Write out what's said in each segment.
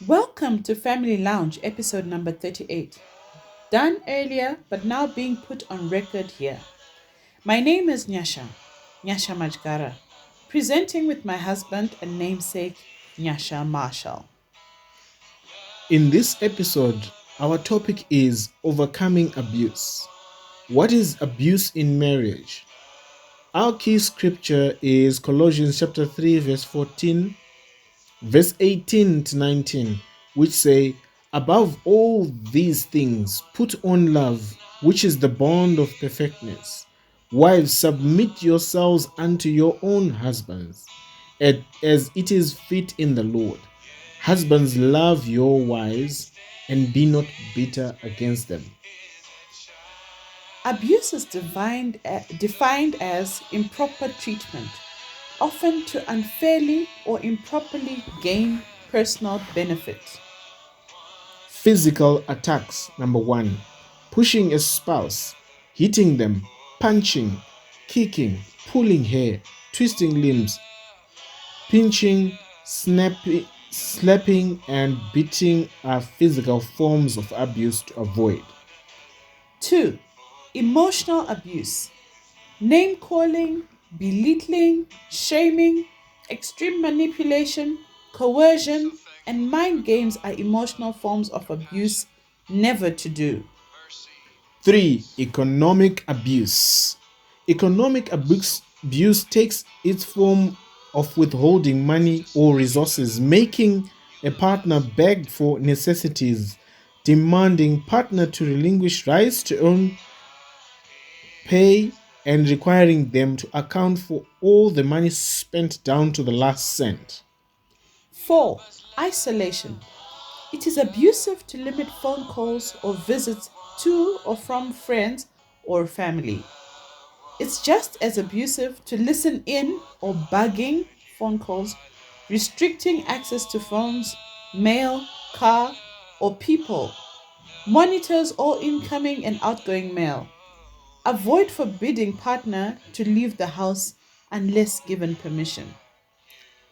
Welcome to Family Lounge, episode number 38. Done earlier, but now being put on record here. My name is Nyasha Madyara, presenting with my husband and namesake, Nyasha Marshall. In this episode, our topic is overcoming abuse. What is abuse in marriage? Our key scripture is Colossians chapter 3 verse 18 to 19, which say, "Above all these things, put on love, which is the bond of perfectness. Wives, submit yourselves unto your own husbands, as it is fit in the Lord. Husbands, love your wives and be not bitter against them." Abuse is defined as improper treatment, often to unfairly or improperly gain personal benefit. Physical attacks. Number 1, pushing a spouse, hitting them, punching, kicking, pulling hair, twisting limbs, pinching, slapping, and beating are physical forms of abuse to avoid. 2. Emotional abuse. Name calling, belittling, shaming, extreme manipulation, coercion, and mind games are emotional forms of abuse never to do. 3. Economic abuse. Abuse takes its form of withholding money or resources, making a partner beg for necessities, demanding partner to relinquish rights to earn pay, and requiring them to account for all the money spent down to the last cent. 4. Isolation. It is abusive to limit phone calls or visits to or from friends or family. It's just as abusive to listen in or bugging phone calls, restricting access to phones, mail, car, or people. Monitors all incoming and outgoing mail. Avoid forbidding partner to leave the house unless given permission.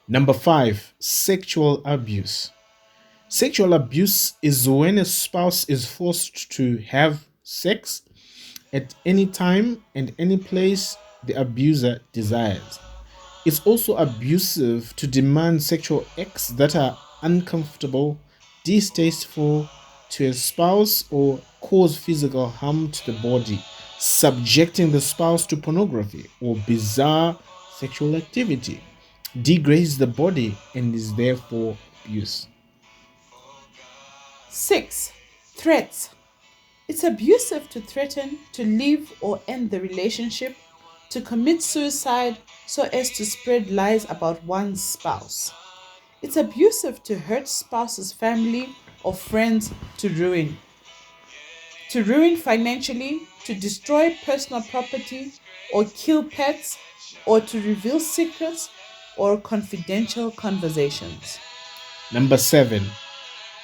Number 5, sexual abuse. Sexual abuse is when a spouse is forced to have sex at any time and any place the abuser desires. It's also abusive to demand sexual acts that are uncomfortable, distasteful to a spouse, or cause physical harm to the body, subjecting the spouse to pornography or bizarre sexual activity, degrades the body, and is therefore abuse. 6. Threats. It's abusive to threaten to leave or end the relationship, to commit suicide so as to spread lies about one's spouse. It's abusive to hurt spouse's family or friends to ruin financially, to destroy personal property or kill pets, or to reveal secrets or confidential conversations. Number 7,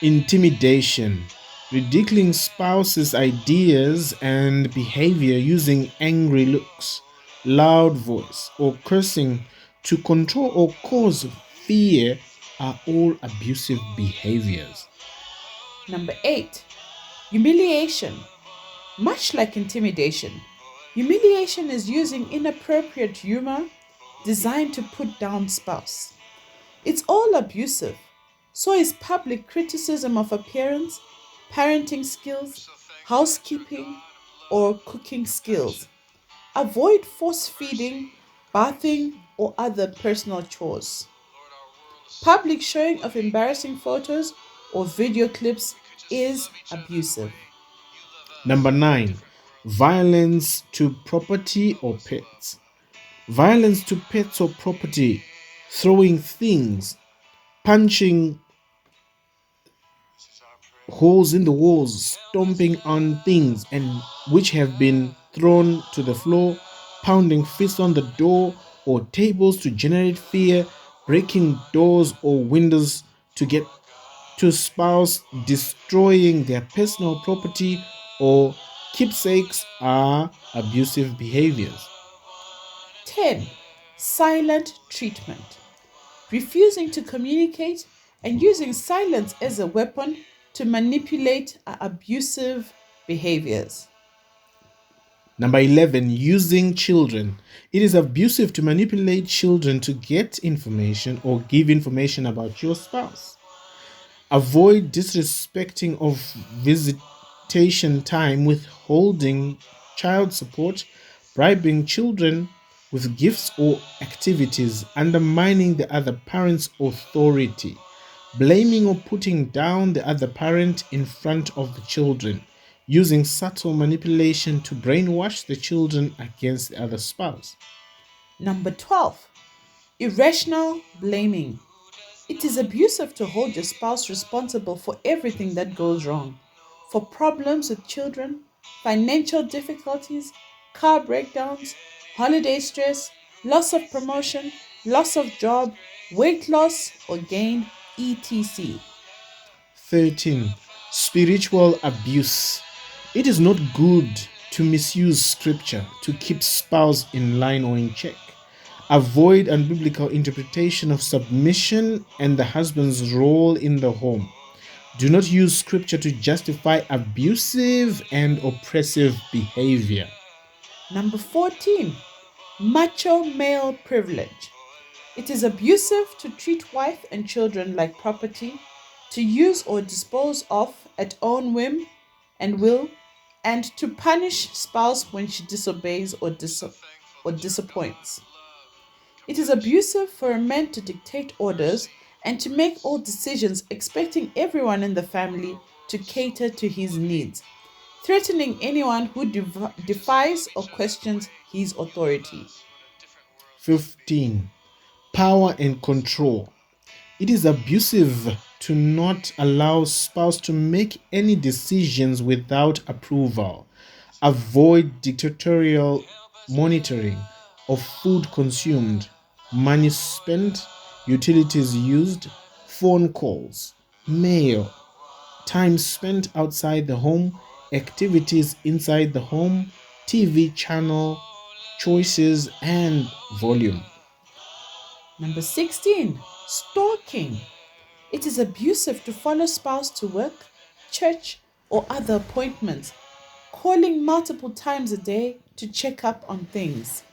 intimidation. Ridiculing spouse's ideas and behavior using angry looks, loud voice, or cursing to control or cause fear are all abusive behaviors. Number 8. Humiliation. Much like intimidation, humiliation is using inappropriate humor designed to put down spouse. It's all abusive. So is public criticism of appearance, parenting skills, housekeeping, or cooking skills. Avoid force feeding, bathing, or other personal chores. Public showing of embarrassing photos or video clips is abusive. Number 9, violence to property or pets. Violence to pets or property, throwing things, punching holes in the walls, stomping on things and which have been thrown to the floor, pounding fists on the door or tables to generate fear, breaking doors or windows to get to spouse, destroying their personal property or keepsakes are abusive behaviors. 10. Silent treatment. Refusing to communicate and using silence as a weapon to manipulate our abusive behaviors. Number 11, using children. It is abusive to manipulate children to get information or give information about your spouse. Avoid disrespecting of visitation time, withholding child support, bribing children with gifts or activities, undermining the other parent's authority, blaming or putting down the other parent in front of the children, using subtle manipulation to brainwash the children against the other spouse. Number 12, irrational blaming. It is abusive to hold your spouse responsible for everything that goes wrong, for problems with children, financial difficulties, car breakdowns, holiday stress, loss of promotion, loss of job, weight loss or gain, etc. 13. Spiritual abuse. It is not good to misuse scripture to keep spouse in line or in check. Avoid unbiblical interpretation of submission and the husband's role in the home. Do not use scripture to justify abusive and oppressive behavior. Number 14, macho male privilege. It is abusive to treat wife and children like property, to use or dispose of at own whim and will, and to punish spouse when she disobeys or disappoints. It is abusive for a man to dictate orders and to make all decisions, expecting everyone in the family to cater to his needs, threatening anyone who defies or questions his authority. 15. Power and control. It is abusive to not allow spouse to make any decisions without approval. Avoid dictatorial monitoring of food consumed, money spent, utilities used, phone calls, mail, time spent outside the home, activities inside the home, TV channel choices, and volume. Number 16, stalking. It is abusive to follow spouse to work, church, or other appointments, calling multiple times a day to check up on things.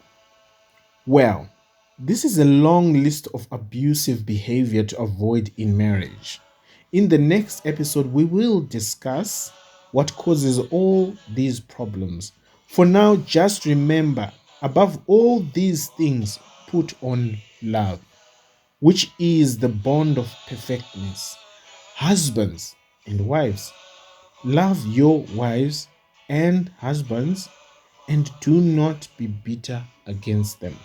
Well, this is a long list of abusive behavior to avoid in marriage. In the next episode, we will discuss what causes all these problems. For now, just remember, above all these things, put on love, which is the bond of perfectness. Husbands and wives, love your wives and husbands, and do not be bitter against them.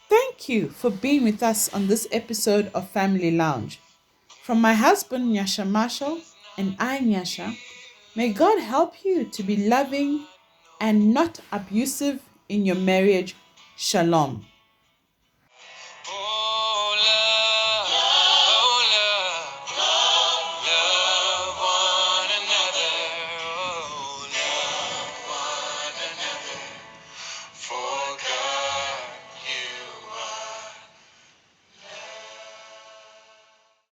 Thank you for being with us on this episode of Family Lounge. From my husband, Nyasha Marshall, and I, Nyasha, may God help you to be loving and not abusive in your marriage. Shalom.